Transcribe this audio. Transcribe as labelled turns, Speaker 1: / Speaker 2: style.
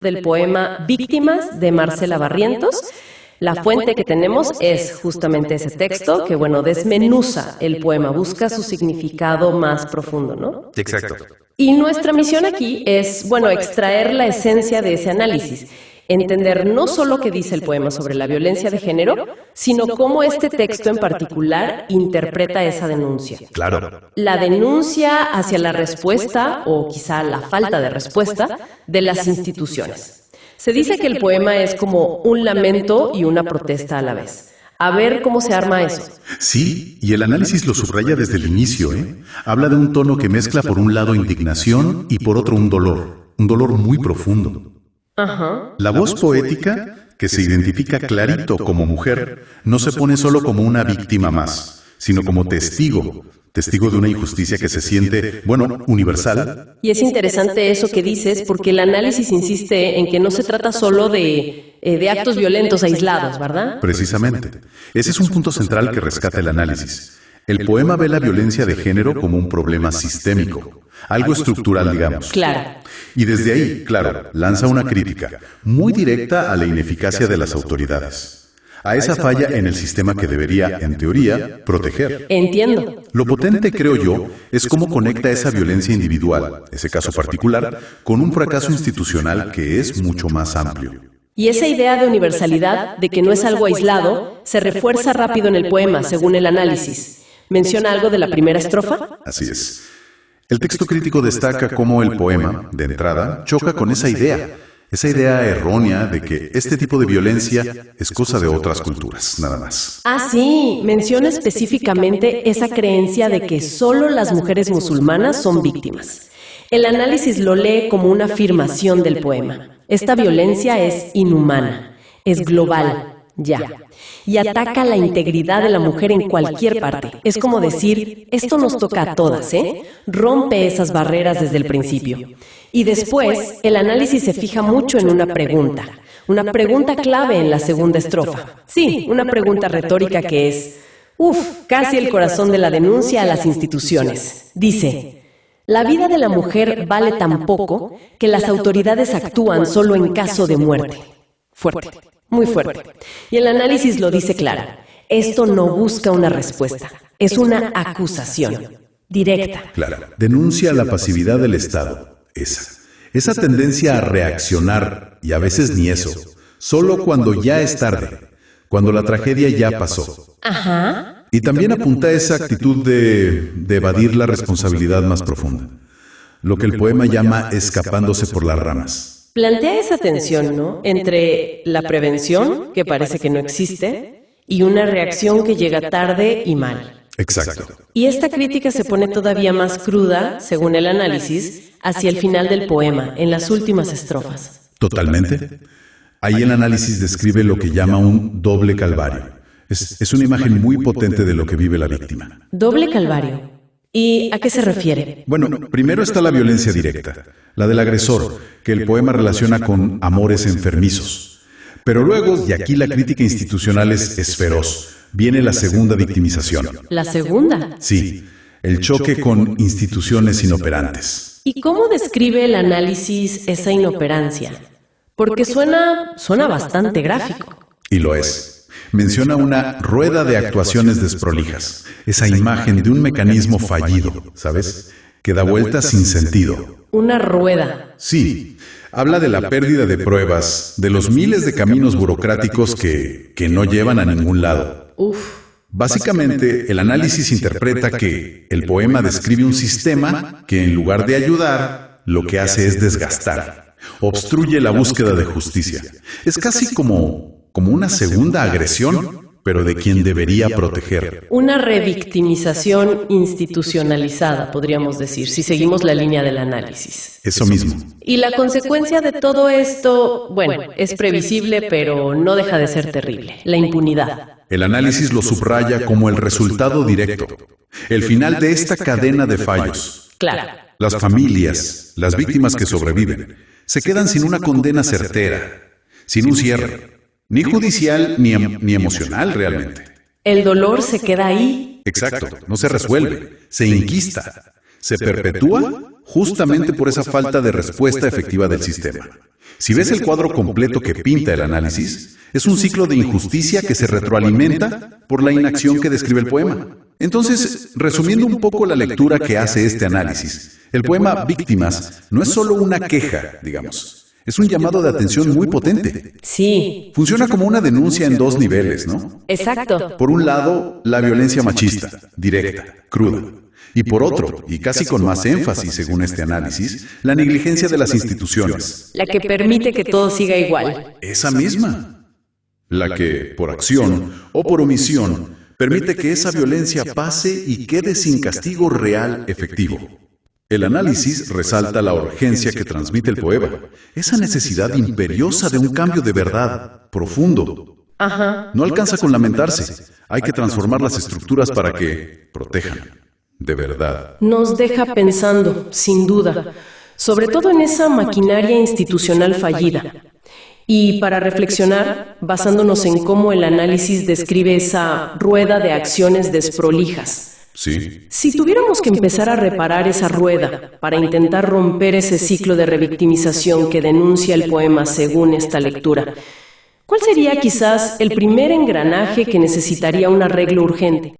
Speaker 1: del poema Víctimas de Marcela Barrientos. La fuente que tenemos es justamente ese texto que, bueno, desmenuza el poema, busca su significado más profundo, ¿no?
Speaker 2: Exacto.
Speaker 1: Y nuestra misión aquí es, bueno, extraer la esencia de ese análisis, entender no solo qué dice el poema sobre la violencia de género, sino cómo este texto en particular interpreta esa denuncia.
Speaker 2: Claro.
Speaker 1: La denuncia hacia la respuesta, o quizá la falta de respuesta, de las instituciones. Se dice que el poema es como un lamento y una protesta a la vez. A ver cómo se arma eso.
Speaker 3: Sí, y el análisis lo subraya desde el inicio, ¿eh? Habla de un tono que mezcla por un lado indignación y por otro un dolor muy profundo.
Speaker 1: Ajá.
Speaker 3: La voz poética, que se identifica clarito como mujer, no se pone solo como una víctima más, sino como testigo de una injusticia que se siente, bueno, universal.
Speaker 1: Y es interesante eso que dices, porque el análisis insiste en que no se trata solo de actos violentos aislados, ¿verdad?
Speaker 3: Precisamente. Ese es un punto central que rescata el análisis. El poema ve la violencia de género como un problema sistémico, algo estructural, digamos.
Speaker 1: Claro.
Speaker 3: Y desde ahí, claro, lanza una crítica muy directa a la ineficacia de las autoridades, a esa falla en el sistema que debería, en teoría, proteger.
Speaker 1: Entiendo.
Speaker 3: Lo potente, creo yo, es cómo conecta esa violencia individual, ese caso particular, con un fracaso institucional que es mucho más amplio.
Speaker 1: Y esa idea de universalidad, de que no es algo aislado, se refuerza rápido en el poema, según el análisis. ¿Menciona algo de la primera estrofa?
Speaker 3: Así es. El texto crítico destaca cómo el poema, de entrada, choca con esa idea errónea de que este tipo de violencia es cosa de otras culturas, nada más.
Speaker 1: Ah, sí, menciona específicamente esa creencia de que solo las mujeres musulmanas son víctimas. El análisis lo lee como una afirmación del poema. Esta violencia es inhumana, es global, ya. Y ataca la integridad de la mujer en cualquier parte. Es como decir, esto nos toca a todas, ¿eh? Rompe esas barreras desde el principio. Y después, el análisis se fija mucho en una pregunta clave en la segunda estrofa. Sí, una pregunta retórica que es, casi el corazón de la denuncia a las instituciones. Dice, la vida de la mujer vale tan poco que las autoridades actúan solo en caso de muerte. Fuerte. Muy fuerte. Y el análisis lo dice claro. Esto no busca una respuesta, es una acusación directa.
Speaker 3: Claro. Denuncia la pasividad del Estado. Esa tendencia a reaccionar, y a veces ni eso, solo cuando ya es tarde, cuando la tragedia ya pasó.
Speaker 1: Ajá.
Speaker 3: Y también apunta a esa actitud de evadir la responsabilidad más profunda, lo que el poema llama escapándose por las ramas.
Speaker 1: Plantea esa tensión, ¿no?, entre la prevención, que parece que no existe, y una reacción que llega tarde y mal.
Speaker 3: Exacto.
Speaker 1: Y esta crítica se pone todavía más cruda, según el análisis, hacia el final del poema, en las últimas estrofas.
Speaker 3: Totalmente. Ahí el análisis describe lo que llama un doble calvario. Es una imagen muy potente de lo que vive la víctima.
Speaker 1: ¿Doble calvario? ¿Y a qué se refiere?
Speaker 3: Bueno, primero está la violencia directa, la del agresor, que el poema relaciona con amores enfermizos. Pero luego, y aquí la crítica institucional es feroz, viene la segunda victimización.
Speaker 1: ¿La segunda?
Speaker 3: Sí, el choque con instituciones inoperantes.
Speaker 1: ¿Y cómo describe el análisis esa inoperancia? Porque suena bastante gráfico.
Speaker 3: Y lo es. Menciona una rueda de actuaciones desprolijas, esa imagen de un mecanismo fallido, ¿sabes?, que da vueltas sin sentido.
Speaker 1: Una rueda.
Speaker 3: Sí, habla de la pérdida de pruebas, de los miles de caminos burocráticos que no llevan a ningún lado. Básicamente, el análisis interpreta que el poema describe un sistema que, en lugar de ayudar, lo que hace es desgastar, obstruye la búsqueda de justicia. Es casi como una segunda agresión, pero de quien debería proteger.
Speaker 1: Una revictimización institucionalizada, podríamos decir, si seguimos la línea del análisis.
Speaker 3: Eso mismo.
Speaker 1: Y la consecuencia de todo esto, bueno, es previsible, pero no deja de ser terrible: la impunidad.
Speaker 3: El análisis lo subraya como el resultado directo, el final de esta cadena de fallos.
Speaker 1: Claro.
Speaker 3: Las familias, las víctimas que sobreviven, se quedan sin una condena certera, sin un cierre. Ni judicial ni emocional realmente.
Speaker 1: El dolor se queda ahí.
Speaker 3: Exacto, no se resuelve, se inquista, se perpetúa justamente por esa falta de respuesta efectiva del sistema. Si ves el cuadro completo que pinta el análisis, es un ciclo de injusticia que se retroalimenta por la inacción que describe el poema. Entonces, resumiendo un poco la lectura que hace este análisis, el poema Víctimas no es solo una queja, digamos. Es un llamado de atención muy potente.
Speaker 1: Sí.
Speaker 3: Funciona como una denuncia en dos niveles, ¿no?
Speaker 1: Exacto.
Speaker 3: Por un lado, la violencia machista, directa, cruda. Y por otro, y casi con más énfasis según este análisis, la negligencia de las instituciones.
Speaker 1: La que permite que todo siga igual.
Speaker 3: Esa misma. La que, por acción o por omisión, permite que esa violencia pase y quede sin castigo real efectivo. El análisis resalta la urgencia que transmite el poema, esa necesidad imperiosa de un cambio de verdad, profundo.
Speaker 1: Ajá.
Speaker 3: No alcanza con lamentarse, hay que transformar las estructuras para que protejan, de verdad.
Speaker 1: Nos deja pensando, sin duda, sobre todo en esa maquinaria institucional fallida. Y para reflexionar, basándonos en cómo el análisis describe esa rueda de acciones desprolijas.
Speaker 3: Sí.
Speaker 1: Si tuviéramos que empezar a reparar esa rueda para intentar romper ese ciclo de revictimización que denuncia el poema según esta lectura, ¿cuál sería quizás el primer engranaje que necesitaría un arreglo urgente?